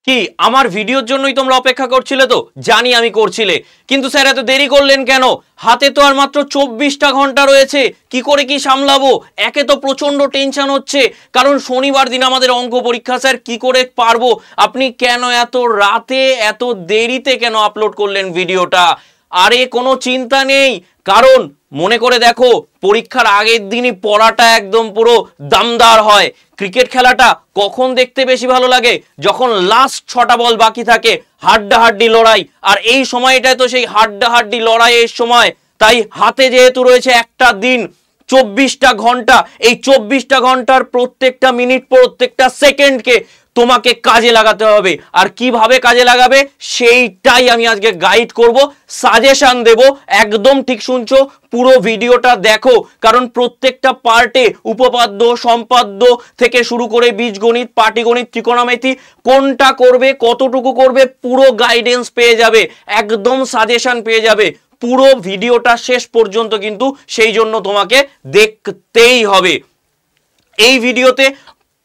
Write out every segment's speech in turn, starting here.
কি আমার ভিডিওর জন্যই তোমরা অপেক্ষা করছিলে? তো জানি আমি করছিলে, কিন্তু স্যার এত দেরি করলেন কেন? হাতে তো আর মাত্র 24টা ঘন্টা রয়েছে, কি করে কি সামলাবো? একে তো প্রচন্ড টেনশন হচ্ছে, কারণ শনিবার দিন আমাদের অঙ্ক পরীক্ষা, স্যার কি করে পারবো? আপনি কেন এত রাতে এত দেরিতে কেন আপলোড করলেন ভিডিওটা? আরে কোনো চিন্তা নেই, কারণ মনে করে দেখো পরীক্ষার আগের দিনই পড়াটা একদম পুরো দমদার হয়। ক্রিকেট খেলাটা কখন দেখতে বেশি ভালো লাগে? যখন লাস্ট 6টা বল বাকি থাকে, হাড্ডাহাড্ডি লড়াই, আর এই সময়টায় তো সেই হাড্ডাহাড্ডি লড়াইয়ের সময়। তাই হাতে যেহেতু রয়েছে একটা দিন, 24টা ঘন্টা, এই 24টা ঘন্টার প্রত্যেকটা মিনিট প্রত্যেকটা সেকেন্ডকে তোমাকে কাজে লাগাতে হবে। আর কিভাবে কাজে লাগাবে সেইটাই আমি আজকে গাইড করব, সাজেশন দেব। একদম ঠিক শুনছো, পুরো ভিডিওটা দেখো, কারণ প্রত্যেকটা পার্টে উপপাদ্য সম্পাদ্য থেকে শুরু করে বীজগণিত, পাটিগণিত, ত্রিকোণমিতি কোনটা করবে কতটুকু করবে পুরো গাইডেন্স পেয়ে যাবে, একদম সাজেশন পেয়ে যাবে পুরো ভিডিওটা শেষ পর্যন্ত। কিন্তু সেই জন্য তোমাকে দেখতেই হবে। এই ভিডিওতে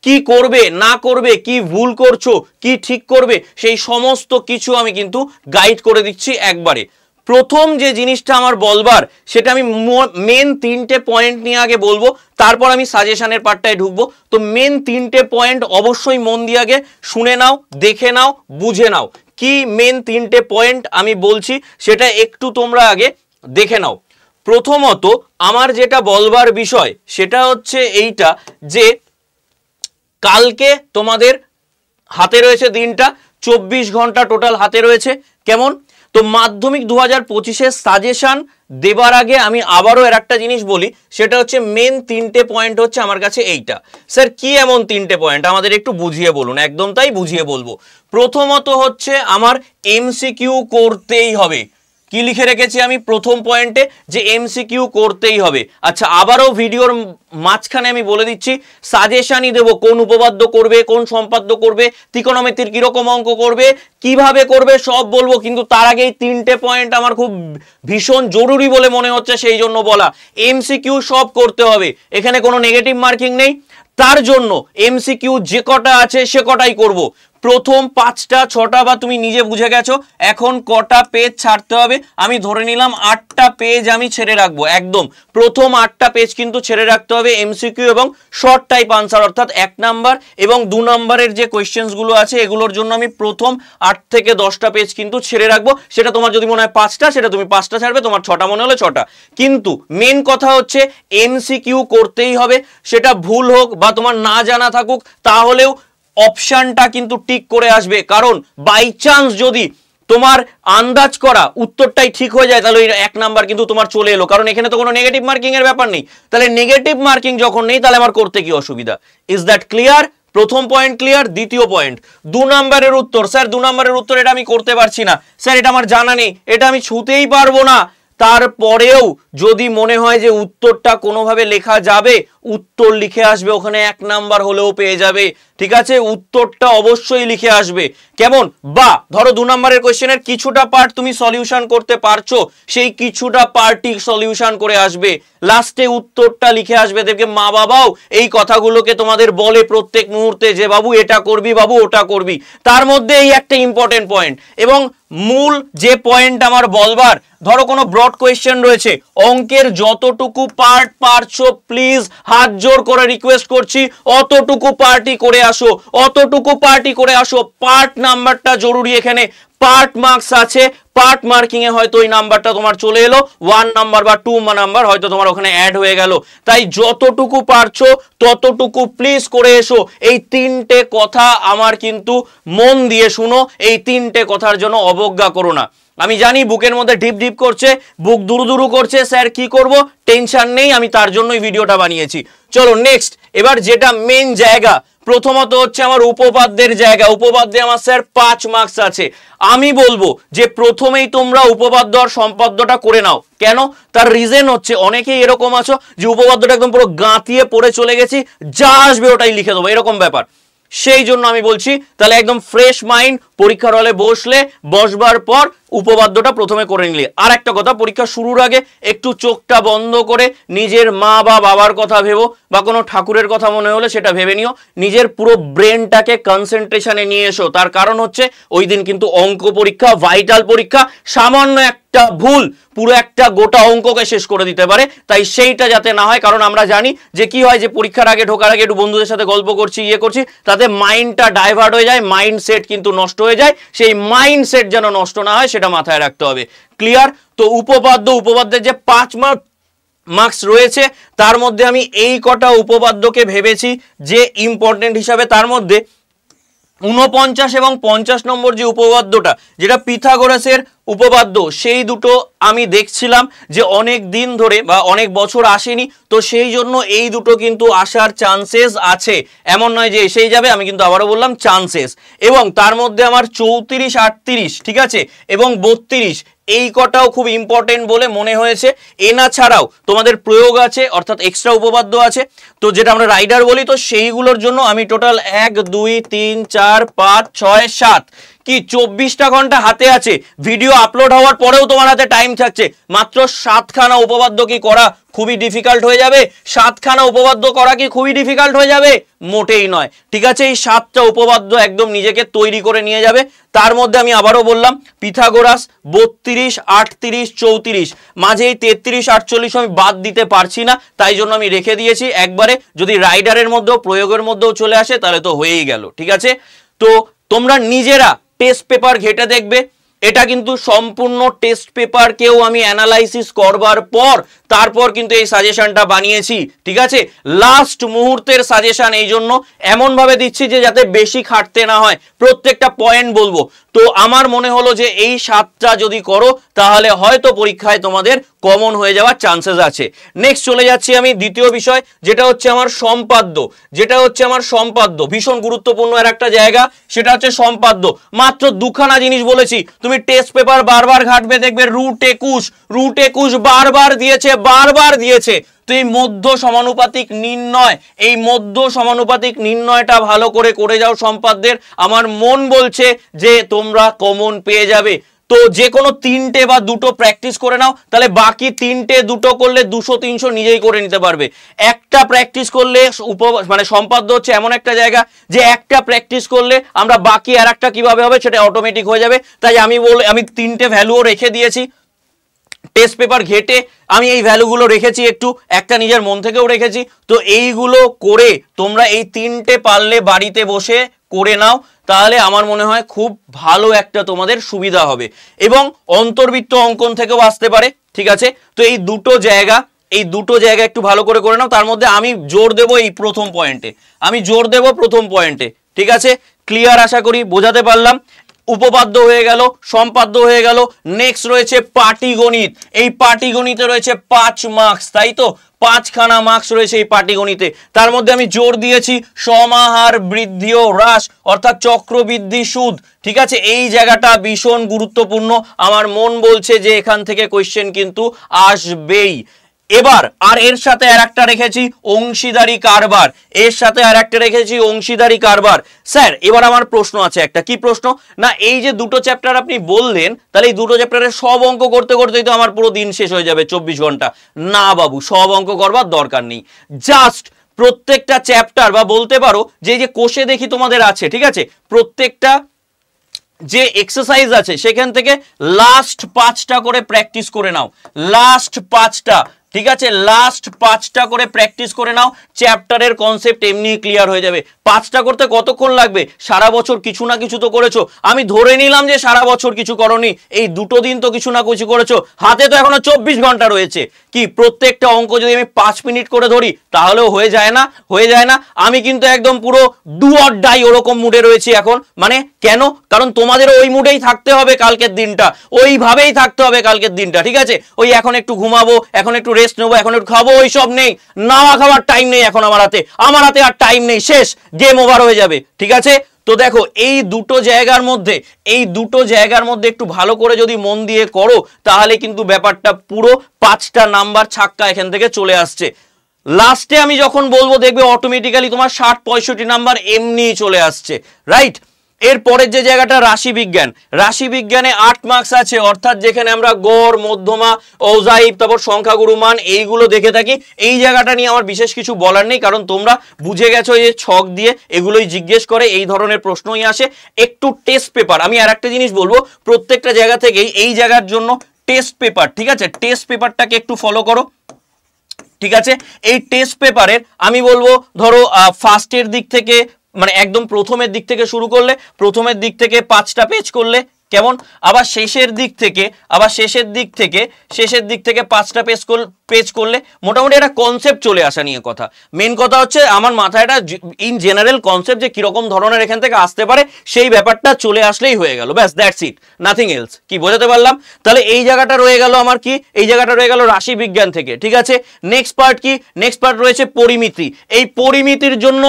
কি করবে না করবে, কি ভুল করছো, কি ঠিক করবে, সেই সমস্ত কিছু আমি কিন্তু গাইড করে দিচ্ছি একবারে। প্রথম যে জিনিসটা আমার বলবার, সেটা আমি মেন 3টে পয়েন্ট নিয়ে আগে বলবো, তারপর আমি সাজেশনের পার্টটায় ঢুকবো। তো মেন 3টে পয়েন্ট অবশ্যই মন দিয়ে আগে শুনে নাও, দেখে নাও, বুঝে নাও। কি মেন 3টে পয়েন্ট আমি বলছি সেটা একটু তোমরা আগে দেখে নাও। প্রথমত আমার যেটা বলবার বিষয় সেটা হচ্ছে এইটা, যে কালকে তোমাদের হাতে রয়েছে দিনটা, 24 ঘন্টা টোটাল হাতে রয়েছে। কেমন? তো মাধ্যমিক 2025-এর সাজেশন দেবার আগে আমি আবারও এর একটা জিনিস বলি, সেটা হচ্ছে মেন 3টে পয়েন্ট হচ্ছে আমার কাছে এইটা। স্যার কি এমন 3টে পয়েন্ট, আমাদের একটু বুঝিয়ে বলুন। একদম তাই, বুঝিয়ে বলবো। প্রথমত হচ্ছে আমার এমসিকিউ করতেই হবে। কি লিখে রেখেছি আমি প্রথম পয়েন্টে? যে এমসিকিউ করতেই হবে। আচ্ছা, আবারও ভিডিওর মাঝখানে আমি বলে দিচ্ছি, সাজেশনই দেবো কোন উপপাদ্য করবে, কোন সম্পাদ্য করবে, ত্রিকোণমিতির কিরকম অঙ্ক করবে, কিভাবে করবে সব বলবো। কিন্তু তার আগেই 3টে পয়েন্ট আমার খুব ভীষণ জরুরি বলে মনে হচ্ছে, সেই জন্য বলা। এমসিকিউ সব করতে হবে, এখানে কোনো নেগেটিভ মার্কিং নেই। তার জন্য এমসিকিউ যে কটা আছে সে কটাই করব। প্রথম 5টা 6টা বা তুমি নিজে বুঝে গেছো এখন কটা পেজ ছাড়তে হবে। আমি ধরে নিলাম 8টা পেজ আমি ছেড়ে রাখবো। একদম প্রথম 8টা পেজ কিন্তু ছেড়ে রাখতে হবে এমসিকিউ এবং শর্ট টাইপ আনসার, অর্থাৎ 1 নাম্বার এবং 2 নাম্বারের যে কোয়েশ্চেন্সগুলো আছে এগুলোর জন্য আমি প্রথম 8 থেকে 10টা পেজ কিন্তু ছেড়ে রাখবো। সেটা তোমার যদি মনে হয় 5টা, সেটা তুমি 5টা ছাড়বে, তোমার 6টা মনে হলে 6টা। কিন্তু মেন কথা হচ্ছে এমসিকিউ করতেই হবে, সেটা ভুল হোক বা তোমার না জানা থাকুক, তাহলেও অপশনটা কিন্তু টিক করে আসবে। কারণ বাই চান্স যদি তোমার আন্দাজ করা উত্তরটাই ঠিক হয়ে যায়, তাহলে 1 নাম্বার কিন্তু তোমার চলে এলো। কারণ এখানে তো কোনো নেগেটিভ মার্কিং এর ব্যাপার নেই। তাহলে নেগেটিভ মার্কিং যখন নেই, তাহলে আমার করতে কি অসুবিধা? Is that clear? প্রথম পয়েন্ট ক্লিয়ার। দ্বিতীয় পয়েন্ট, 2 নাম্বারের উত্তর। স্যার 2 নাম্বারের উত্তর এটা আমি করতে পারছি না, স্যার এটা আমার জানা নেই, এটা আমি ছুঁতেই পারবো না। তারপরেও যদি মনে হয় যে উত্তরটা কোনোভাবে লেখা যাবে, উত্তর লিখে আসবে, ওখানে 1 নাম্বার হলেও পেয়ে যাবে। ঠিক আছে, উত্তরটা অবশ্যই লিখে আসবে। কেমন? বা ধরো 2 নাম্বারের কোশ্চেনের কিছুটা পার্ট তুমি সলিউশন করতে পারছো, সেই কিছুটা পার্টই সলিউশন করে আসবে, লাস্টে উত্তরটা লিখে আসবে। দেখবে মা বাবাও এই কথাগুলোকে তোমাদের বলে প্রত্যেক মুহূর্তে, যে বাবু এটা করবি, বাবু ওটা করবি। তার মধ্যে এই একটা ইম্পর্টেন্ট পয়েন্ট এবং মূল যে পয়েন্ট আমার বলবার, ধরো কোনো ব্রড কোয়েশ্চেন রয়েছে, অঙ্কের যতটুকু পার্ট পারছো প্লিজ হাত জোর করে রিকোয়েস্ট করছি অতটুকু পার্টি করে আসো, অতটুকু পার্টি করে আসো। পার্ট নাম্বারটা জরুরি এখানে, পার্ট মার্কস আছে, পার্ট মার্কিং এ হয়তো ওই নাম্বারটা তোমার চলে এলো, 1 নাম্বার বা 2 নাম্বার হয়তো তোমার ওখানে অ্যাড হয়ে গেল। তাই যতটুকু পারছো ততটুকু প্লিজ করে এসো। এই 3টে কথা আমার কিন্তু মন দিয়ে শুনো, এই 3টে কথার জন্য অবজ্ঞা করো না। আমি জানি বুকের মধ্যে ঢিপ ঢিপ করছে, বুক দুরু দুরু করছে, স্যার কি করব? টেনশন নেই, আমি তার জন্যই ভিডিওটা বানিয়েছি। চলো নেক্সট, এবার যেটা মেন জায়গা, প্রথমত হচ্ছে আমার উপপাদ্যের জায়গা। উপপাদ্যে আমার স্যার 5 মার্কস আছে। আমি বলবো যে প্রথমেই তোমরা উপপাদ্য আর সম্পাদ্যটা করে নাও। কেন? তার রিজন হচ্ছে অনেকেই এরকম আছো যে উপপাদ্যটা একদম পুরো গাঁতিয়ে পড়ে চলে গেছি, যা আসবে ওটাই লিখে দেবো, এরকম ব্যাপার। সেই জন্য আমি বলছি তাহলে একদম ফ্রেশ মাইন্ড পরীক্ষার হলে বসবার পর উপপাদ্যটা প্রথমে করে নিলে। আর একটা কথা, পরীক্ষা শুরুর আগে একটু চোখটা বন্ধ করে নিজের মা বা বাবার কথা ভেবো, বা কোনো ঠাকুরের কথা মনে হলে সেটা ভেবে নিও, নিজের পুরো ব্রেনটাকে কনসেন্ট্রেশনে নিয়ে এসো। তার কারণ হচ্ছে ওই দিন কিন্তু অঙ্ক পরীক্ষা, ভাইটাল পরীক্ষা, সামান্য একটা ভুল পুরো একটা গোটা অঙ্ককে শেষ করে দিতে পারে। তাই সেইটা যাতে না হয়, কারণ আমরা জানি যে কি হয়, যে পরীক্ষার আগে ঢোকার আগে একটু বন্ধুদের সাথে গল্প করছি, করছি, তাতে মাইন্ডটা ডাইভার্ট হয়ে যায়, মাইন্ডসেট কিন্তু নষ্ট হয়ে যায়। সেই মাইন্ডসেট যেন নষ্ট না হয় সেটা মাথায় রাখতে হবে। ক্লিয়ার? তো উপপাদ্যের যে 5 মার্কস রয়েছে, তার মধ্যে আমি এই কটা উপপাদ্যকে ভেবেছি যে ইম্পর্টেন্ট হিসাবে। তার মধ্যে 49 এবং 50 নম্বর যে উপপাদ্যটা, যেটা পিথাগোরাসের উপপাদ্য, সেই দুটো আমি দেখছিলাম যে অনেক দিন ধরে বা অনেক বছর আসেনি, তো সেই জন্য এই দুটো কিন্তু আসার চান্সেস আছে, এমন নয় যে এসেই যাবে। আমি কিন্তু আবারও বললাম চান্সেস। এবং তার মধ্যে আমার 34, 38, ঠিক আছে, এবং 32, এই কটাও খুব ইম্পর্টেন্ট বলে মনে হয়েছে। এনা ছাড়াও তোমাদের প্রয়োগ আছে, অর্থাৎ এক্সট্রা উপপাদ্য আছে, তো যেটা আমরা রাইডার বলি, তো সেইগুলোর জন্য আমি টোটাল 1 2 3 4 5 6 7 কি 24টা ঘন্টা হাতে আছে। ভিডিও আপলোড হওয়ার পরেও তোমার হাতে টাইম থাকছে। মাত্র 7খানা উপপাদ্য কি করা খুবই ডিফিকাল্ট হয়ে যাবে? 7খানা উপপাদ্য করা কি খুবই ডিফিকাল্ট হয়ে যাবে? মোটেই নয়। ঠিক আছে, এই 7টা উপপাদ্য একদম নিজেকে তৈরি করে নিয়ে যাবে। তার মধ্যে আমি আবারও বললাম, পিথাগোরাস 32, 38, 34, মাঝে এই 33, 48 আমি বাদ দিতে পারছি না, তাই জন্য আমি রেখে দিয়েছি একবারে। যদি রাইডারের মধ্যেও প্রয়োগের মধ্যেও চলে আসে তাহলে তো হয়েই গেল। ঠিক আছে, তো তোমরা নিজেরা টেস্ট পেপার ঘেটে দেখবে। এটা কিন্তু সম্পূর্ণ টেস্ট পেপারকেও আমি অ্যানালাইসিস করবার পর তারপর কিন্তু এই সাজেশনটা বানিয়েছি। ঠিক আছে, লাস্ট মুহূর্তের সাজেশন, এই জন্য এমনভাবে দিচ্ছি যে যাতে বেশি খাটতে না হয়, প্রত্যেকটা পয়েন্ট বলবো। তো আমার মনে হলো যে এই 7টা যদি করো তাহলে হয়তো পরীক্ষায় তোমাদের কমন হয়ে যাওয়ার চান্সেস আছে। নেক্সট চলে যাচ্ছি আমি দ্বিতীয় বিষয়, যেটা হচ্ছে আমার সম্পাদ্য। ভীষণ গুরুত্বপূর্ণ আর একটা জায়গা, সেটা হচ্ছে সম্পাদ্য। মাত্র 2খানা জিনিস বলেছি, তুমি টেস্ট পেপার বারবার ঘাটবে, দেখবে রুট 21 বারবার দিয়েছে। তো এই মধ্য সমানুপাতিক নির্ণয়টা ভালো করে যাও সম্পাদ্যের। আমার মন বলছে যে তোমরা কমন পেয়ে যাবে। তো যে কোনো 3টে বা 2টো প্র্যাকটিস করে নাও, তাহলে বাকি 3টে 2টো করলে 200-300 নিজেই করে নিতে পারবে। একটা প্র্যাকটিস করলে মানে সম্পাদ্য হচ্ছে এমন একটা জায়গা যে একটা প্র্যাকটিস করলে আমরা বাকি আর একটা কিভাবে হবে সেটা অটোমেটিক হয়ে যাবে। তাই আমি 3টে ভ্যালুও রেখে দিয়েছি টেস্ট পেপার ঘেটে। আমি এই ভ্যালুগুলো রেখেছি, একটু একটা নিজের মন থেকেও রেখেছি। তো এইগুলো করে তোমরা এই 3টে পারলে বাড়িতে বসে করে নাও, তাহলে আমার মনে হয় খুব ভালো একটা তোমাদের সুবিধা হবে, এবং অন্তর্বৃত্ত অঙ্কন থেকেও আসতে পারে। ঠিক আছে, তো এই দুটো জায়গা একটু ভালো করে নাও। তার মধ্যে আমি জোর দেবো এই প্রথম পয়েন্টে। ঠিক আছে, ক্লিয়ার? আশা করি বোঝাতে পারলাম। উপপাদ্য হয়ে গেল, সম্পাদ্য হয়ে গেল। নেক্সট রয়েছে পাটিগণিত। এই পাটিগণিতে রয়েছে 5 মার্কস, তাই তো? 5খানা মার্কস রয়েছে এই পাটিগণিতে। তার মধ্যে আমি জোর দিয়েছি সমাহার, বৃদ্ধি ও হ্রাস, অর্থাৎ চক্রবৃদ্ধি সুদ। ঠিক আছে, এই জায়গাটা ভীষণ গুরুত্বপূর্ণ। আমার মন বলছে যে এখান থেকে কোশ্চেন কিন্তু আসবেই। এবার আর এর সাথে আরেকটা রেখেছি অংশীদারি কারবার। স্যার, এবার আমার প্রশ্ন আছে একটা। কি প্রশ্ন? না, এই যে দুটো চ্যাপ্টার আপনি বললেন, তাহলে এই দুটো চ্যাপ্টারের সব অঙ্ক করতেই তো আমার পুরো দিন শেষ হয়ে যাবে, 24 ঘন্টা। না বাবু, সব অঙ্ক করবার দরকার নেই। জাস্ট প্রত্যেকটা চ্যাপ্টার, বা বলতে পারো যে কোষে দেখি তোমাদের আছে, ঠিক আছে, প্রত্যেকটা যে এক্সারসাইজ আছে সেখান থেকে লাস্ট 5টা করে প্র্যাকটিস করে নাও। ঠিক আছে, লাস্ট 5টা করে প্র্যাকটিস করে নাও। চ্যাপ্টারের কনসেপ্ট এমনি ক্লিয়ার হয়ে যাবে। 5টা করতে কতক্ষণ লাগবে? সারা বছর কিছু না কিছু তো করেছো। আমি ধরে নিলাম যে সারা বছর কিছু করনি, এই 2টো দিন তো কিছু না কিছু করেছো। হাতে তো এখনো 24 ঘন্টা রয়েছে। কি প্রত্যেকটা অঙ্ক যদি আমি 5 মিনিট করে ধরি তাহলেও হয়ে যায় না? আমি কিন্তু একদম পুরো ডু অর ডাই ওরকম মুডে রয়েছি এখন। মানে কেন? কারণ তোমাদেরও ওই মুডেই থাকতে হবে কালকের দিনটা, ওইভাবেই থাকতে হবে কালকের দিনটা। ঠিক আছে, ওই এখন একটু ঘুমাবো, এখন একটু রেস্ট নেবো, এখন একটু খাবো, ওইসব নেই। নাওয়া খাওয়ার টাইম নেই এখন আমার হাতে আর টাইম নেই, শেষ, গেম ওভার হয়ে যাবে। ঠিক আছে, তো দেখো এই দুটো জায়গার মধ্যে একটু ভালো করে যদি মন দিয়ে করো তাহলে কিন্তু ব্যাপারটা পুরো 5টা নাম্বার ছাক্কা এখান থেকে চলে আসছে। লাস্টে আমি যখন বলবো দেখবে অটোমেটিক্যালি তোমার 60-65 নাম্বার এমনি চলে আসছে। রাইট, এরপরের যে জায়গাটা রাশি বিজ্ঞান, রাশি বিজ্ঞানে 8 মার্কস আছে, অর্থাৎ যেখানে আমরা গড়, মধ্যমা, অজাইব, তারপর সংখ্যাগুরু মান এইগুলো দেখে থাকি। এই জায়গাটা নিয়ে আমার বিশেষ কিছু বলার নেই, কারণ তোমরা বুঝে গেছো যে ছক দিয়ে এগুলোই জিজ্ঞেস করে, এই ধরনের প্রশ্নই আসে। একটু টেস্ট পেপার, আমি আর একটা জিনিস বলবো, প্রত্যেকটা জায়গা থেকেই এই জায়গার জন্য টেস্ট পেপার, ঠিক আছে, টেস্ট পেপারটাকে একটু ফলো করো, ঠিক আছে। এই টেস্ট পেপারের আমি বলবো ধরো ফার্স্টের দিক থেকে, মানে একদম প্রথমের দিক থেকে শুরু করলে, প্রথমের দিক থেকে 5টা পেজ করলে কেমন, আবার শেষের দিক থেকে, শেষের দিক থেকে 5টা পেজ করলে মোটামুটি একটা কনসেপ্ট চলে আসা নিয়ে কথা। মেন কথা হচ্ছে আমার মাথায় একটা ইন জেনারেল কনসেপ্ট যে কিরকম ধরনের এখান থেকে আসতে পারে, সেই ব্যাপারটা চলে আসলেই হয়ে গেল, ব্যাস, দ্যাটস ইট, নাথিং এলস। কি বোঝাতে পারলাম? তাহলে এই জায়গাটা রয়ে গেল আমার, কি এই জায়গাটা রয়ে গেল রাশি বিজ্ঞান থেকে, ঠিক আছে। নেক্সট পার্ট কি? নেক্সট পার্ট রয়েছে পরিমিতি। এই পরিমিতির জন্য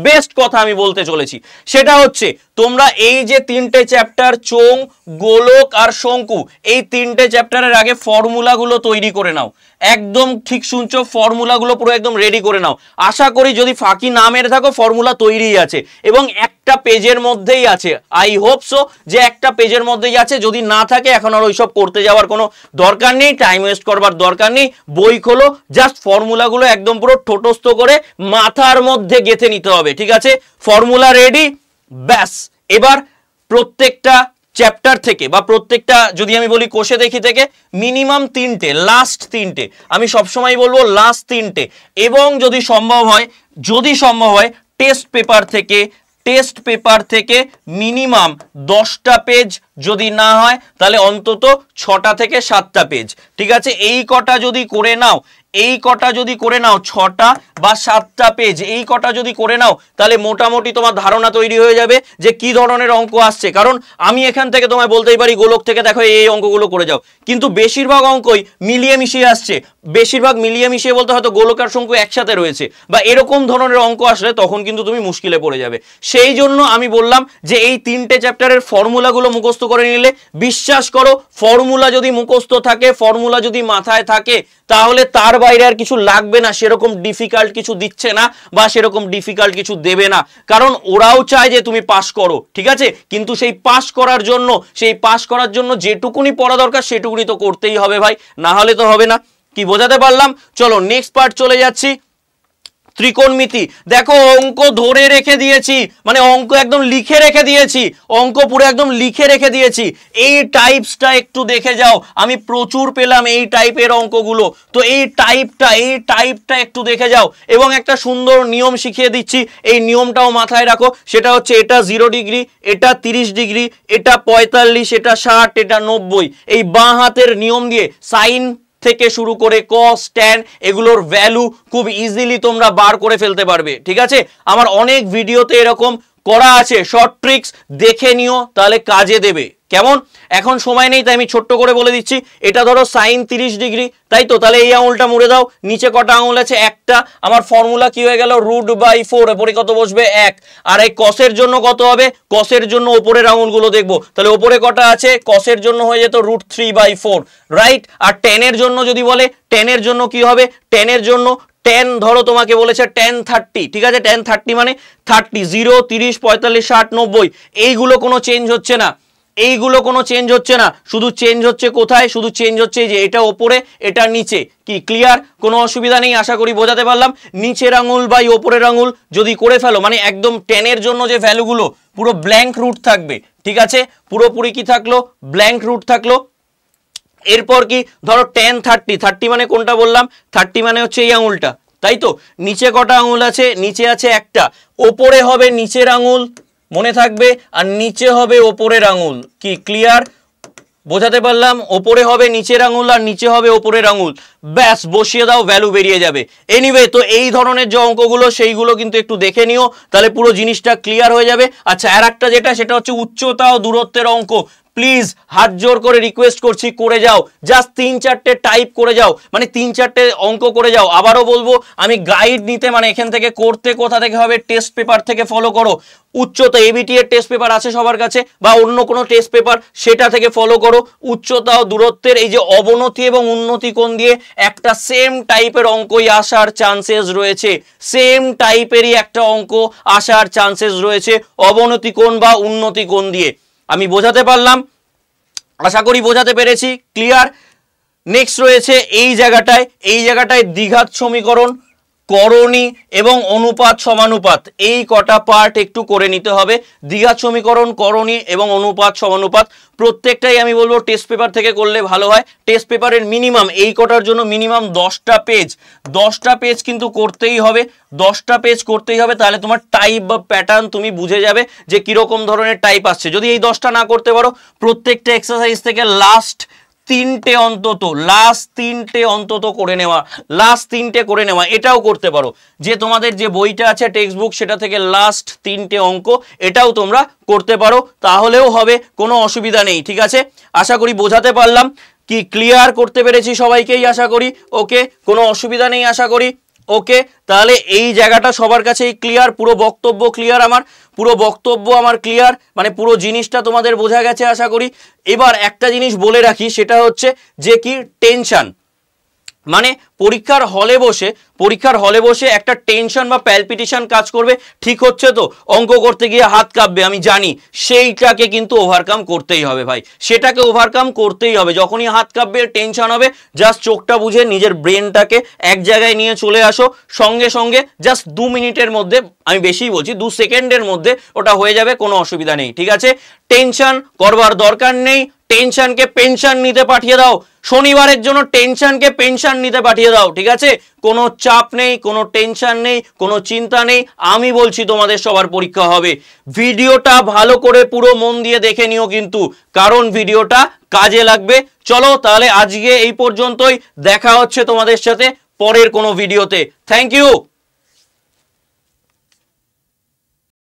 বেস্ট কথা আমি বলতে চলেছি, সেটা হচ্ছে তোমরা এই যে 3টে চ্যাপ্টার, চোঙ, গোলক আর শঙ্কু, এই 3টে চ্যাপ্টারের আগে ফর্মুলাগুলো তৈরি করে নাও। একদম ঠিক শুনছো, ফর্মুলাগুলো পুরো একদম রেডি করে নাও। আশা করি যদি ফাঁকি না মেরে থাকো, ফর্মুলা তৈরিই আছে এবং একটা পেজের মধ্যেই আছে। আই হোপ সো যে একটা পেজের মধ্যেই আছে। যদি না থাকে এখন আর ওইসব করতে যাওয়ার কোনো দরকার নেই, টাইম ওয়েস্ট করবার দরকার নেই। বই খোলো, জাস্ট ফর্মুলাগুলো একদম পুরো ঠোঁটস্থ করে মাথার মধ্যে গেঁথে নিতে হবে, ঠিক আছে। ফর্মুলা রেডি, ব্যাস। এবার প্রত্যেকটা চ্যাপ্টার থেকে বা প্রত্যেকটা, যদি আমি বলি কোষে দেখি থেকে, মিনিমাম 3টে, লাস্ট 3টে, আমি সবসময় বলবো লাস্ট 3টে, এবং যদি সম্ভব হয় টেস্ট পেপার থেকে মিনিমাম 10টা পেজ, যদি না হয় তাহলে অন্তত 6টা থেকে 7টা পেজ, ঠিক আছে। এই কটা যদি করে নাও, 6টা বা 7টা পেজ, এই কটা যদি করে নাও, তাহলে মোটামুটি তোমার ধারণা তৈরি হয়ে যাবে যে কি ধরনের অঙ্ক আসছে। কারণ আমি এখান থেকে তোমায় বলতেই পারি, গোলক থেকে দেখো এই অঙ্কগুলো করে যাও, কিন্তু বেশিরভাগ অঙ্কই মিলিয়ে মিশিয়ে আসছে। বেশিরভাগ মিলিয়ে মিশিয়ে বলতে হয়তো গোলক আর শঙ্কু একসাথে রয়েছে, বা এরকম ধরনের অঙ্ক আসলে তখন কিন্তু তুমি মুশকিলে পড়ে যাবে। সেই জন্য আমি বললাম যে এই 3টে চ্যাপ্টারের ফর্মুলাগুলো মুখস্থ করে নিলে, বিশ্বাস করো, ফর্মুলা যদি মুখস্থ থাকে, ফর্মুলা যদি মাথায় থাকে, তাহলে তার বাইরে আর কিছু লাগবে না। সেরকম ডিফিকাল্ট কিছু দিচ্ছে না বা সেরকম ডিফিকাল্ট কিছু দেবে না, কারণ ওরাও চায় যে তুমি পাস করো, ঠিক আছে। কিন্তু সেই পাস করার জন্য যেটুকুনি পড়া দরকার সেটুকুনি তো করতেই হবে ভাই, না হলে তো হবে না। কি বোঝাতে পারলাম? চলো নেক্সট পার্ট চলে যাচ্ছি। ত্রিকোণমিতি, দেখো অঙ্ক ধরে রেখে দিয়েছি, মানে অঙ্ক একদম লিখে রেখে দিয়েছি, অঙ্ক পুরো একদম লিখে রেখে দিয়েছি। এই টাইপসটা একটু দেখে যাও, আমি প্রচুর পেলাম এই টাইপের অঙ্কগুলো, তো এই টাইপটা একটু দেখে যাও। এবং একটা সুন্দর নিয়ম শিখিয়ে দিচ্ছি, এই নিয়মটাও মাথায় রাখো, সেটা হচ্ছে এটা 0 ডিগ্রি, এটা 30 ডিগ্রি, এটা 45, এটা 60, এটা 90। এই বাঁ হাতের নিয়ম দিয়ে সাইন থেকে শুরু করে কস, ট্যান, এগুলোর ভ্যালু খুব ইজিলি তোমরা বার করে ফেলতে পারবে, ঠিক আছে। আমার অনেক ভিডিওতে এরকম করা আছে, শর্ট ট্রিক্স দেখে নিও, তাহলে কাজে দেবে। কেমন? এখন সময় নেই তাই আমি ছোট্ট করে বলে দিচ্ছি। এটা ধরো সাইন 30 ডিগ্রি, তাই তো, তাহলে এই আঙুলটা মুড়ে দাও। নিচে কটা আঙুল আছে? একটা। আমার ফর্মুলা কি হয়ে গেল? √/4, এরপরে কত বসবে? 1। আর এই কসের জন্য কত হবে? কসের জন্য ওপরের আঙুলগুলো দেখবো, তাহলে ওপরে কটা আছে? কসের জন্য হয়ে যেত √3/4, রাইট। আর টেনের জন্য যদি বলে, টেনের জন্য কি হবে? টেনের জন্য টেন ধরো তোমাকে বলেছে tan 30, ঠিক আছে। tan 30 মানে 30, 0, 30, 45, 60, 90, এইগুলো কোনো চেঞ্জ হচ্ছে না, শুধু চেঞ্জ হচ্ছে কোথায়? শুধু চেঞ্জ হচ্ছে যে এটা ওপরে, এটা নিচে। কি ক্লিয়ার? কোনো অসুবিধা নেই, আশা করি বোঝাতে পারলাম। নিচের আঙুল বাই ওপরের আঙুল যদি করে ফেলো, মানে একদম টেনের জন্য যে ভ্যালুগুলো পুরো ব্ল্যাঙ্ক রুট থাকবে, ঠিক আছে, পুরোপুরি কি থাকলো? ব্ল্যাঙ্ক রুট থাকলো। এরপর কি ধরো tan 30 মানে কোনটা বললাম? 30 মানে হচ্ছে এই আঙুলটা, তাই তো। নিচে কটা আঙুল আছে? নিচে আছে একটা। ওপরে হবে নিচের আঙুল, মনে থাকবে, আর নিচে হবে ওপরের আঙুল। কি ক্লিয়ার? বোঝাতে পারলাম? ওপরে হবে নিচের আঙুল আর নিচে হবে ওপরের আঙুল, ব্যাস বসিয়ে দাও, ভ্যালু বেরিয়ে যাবে। এনিওয়ে, তো এই ধরনের যে অঙ্কগুলো সেইগুলো কিন্তু একটু দেখে নিও, তাহলে পুরো জিনিসটা ক্লিয়ার হয়ে যাবে। আচ্ছা, আর একটা যেটা, সেটা হচ্ছে উচ্চতা ও দূরত্বের অঙ্ক। প্লিজ হাত জোর করে রিকোয়েস্ট করছি করে যাও, জাস্ট 3-4টে টাইপ করে যাও, মানে 3-4টে অঙ্ক করে যাও। আবারও বলবো আমি গাইড নিতে মানে এখান থেকে করতে কোথা থেকে হবে, টেস্ট পেপার থেকে ফলো করো। উচ্চতা এবিটি এর টেস্ট পেপার আছে সবার কাছে, বা অন্য কোনো টেস্ট পেপার সেটা থেকে ফলো করো। উচ্চতা ও দূরত্বের এই যে অবনতি এবং উন্নতি কোণ দিয়ে একটা সেম টাইপের অঙ্কই আসার চান্সেস রয়েছে, সেম টাইপেরই একটা অঙ্ক আসার চান্সেস রয়েছে অবনতি কোণ বা উন্নতি কোণ দিয়ে। আমি বোঝাতে পারলাম, আশা করি বোঝাতে পেরেছি, ক্লিয়ার। নেক্সট রয়েছে এই জায়গাটায় দ্বিঘাত সমীকরণ, করণী এবং অনুপাত সমানুপাত, এই কটা পার্ট একটু করে নিতে হবে। দ্বিঘাত সমীকরণ, করণী এবং অনুপাত সমানুপাত প্রত্যেকটাই আমি বলবো টেস্ট পেপার থেকে করলে ভালো হয়। টেস্ট পেপারের মিনিমাম এই কটার জন্য মিনিমাম 10টা পেজ কিন্তু করতেই হবে, 10টা পেজ করতেই হবে। তাহলে তোমার টাইপ বা প্যাটার্ন তুমি বুঝে যাবে যে কিরকম ধরনের টাইপ আসছে। যদি এই 10টা না করতে পারো, প্রত্যেকটা এক্সারসাইজ থেকে লাস্ট তিনটে অন্তত করে নেওয়া, এটাও করতে পারো। যে তোমাদের যে বইটা আছে টেক্সট বুক, সেটা থেকে লাস্ট 3টে অঙ্ক এটাও তোমরা করতে পারো, তাহলেও হবে, কোনো অসুবিধা নেই। ঠিক আছে, আশা করি বোঝাতে পারলাম, কি ক্লিয়ার করতে পেরেছি সবাইকেই আশা করি। ওকে, কোনো অসুবিধা নেই আশা করি। ওকে, তাহলে এই জায়গাটা সবার কাছেই ক্লিয়ার, পুরো বক্তব্য আমার ক্লিয়ার, মানে পুরো জিনিসটা তোমাদের বোঝা গেছে আশা করি। এবার একটা জিনিস বলে রাখি, সেটা হচ্ছে যে কি টেনশন, মানে পরীক্ষার হলে বসে একটা টেনশন বা প্যালপিটেশন কাজ করবে, ঠিক হচ্ছে তো, অঙ্ক করতে গিয়ে হাত কাঁপবে, আমি জানি, সেইটাকে কিন্তু ওভারকাম করতেই হবে ভাই, সেটাকে ওভারকাম করতেই হবে। যখনই হাত কাঁপবে, টেনশন হবে, জাস্ট চোখটা বুঝে নিজের ব্রেনটাকে এক জায়গায় নিয়ে চলে আসো, সঙ্গে সঙ্গে জাস্ট 2 মিনিটের মধ্যে, আমি বেশি বলছি 2 সেকেন্ডের মধ্যে ওটা হয়ে যাবে, কোনো অসুবিধা নেই। ঠিক আছে, টেনশন করবার দরকার নেই, টেনশনকে পেনশন নিতে পাঠিয়ে দাও, শনিবারের জন্য টেনশনকে পেনশন নিতে পাঠিয়ে দাও। ঠিক আছে, কোনো চাপ নেই, কোনো টেনশন নেই, কোনো চিন্তা নেই। আমি বলছি তোমাদের সবার পরীক্ষা হবে। ভিডিওটা ভালো করে পুরো মন দিয়ে দেখে নিও কিন্তু, কারণ ভিডিওটা কাজে লাগবে। চলো তাহলে আজকে এই পর্যন্তই, দেখা হচ্ছে তোমাদের সাথে পরের কোনো ভিডিওতে। Thank you.